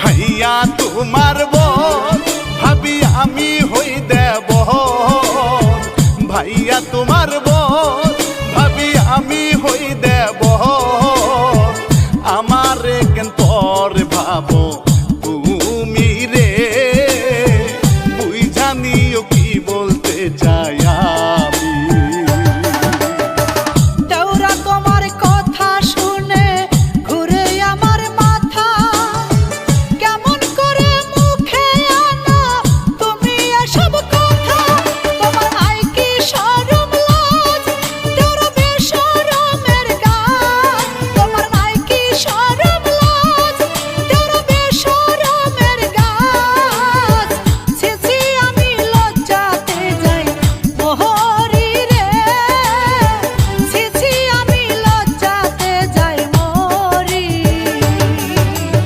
ভাইয়া তোমার বোন ভাবি আমি হই দেব ভাইয়া তোমার বোন ভাবি আমি হই দেব আমারে কেন তোর ভাবো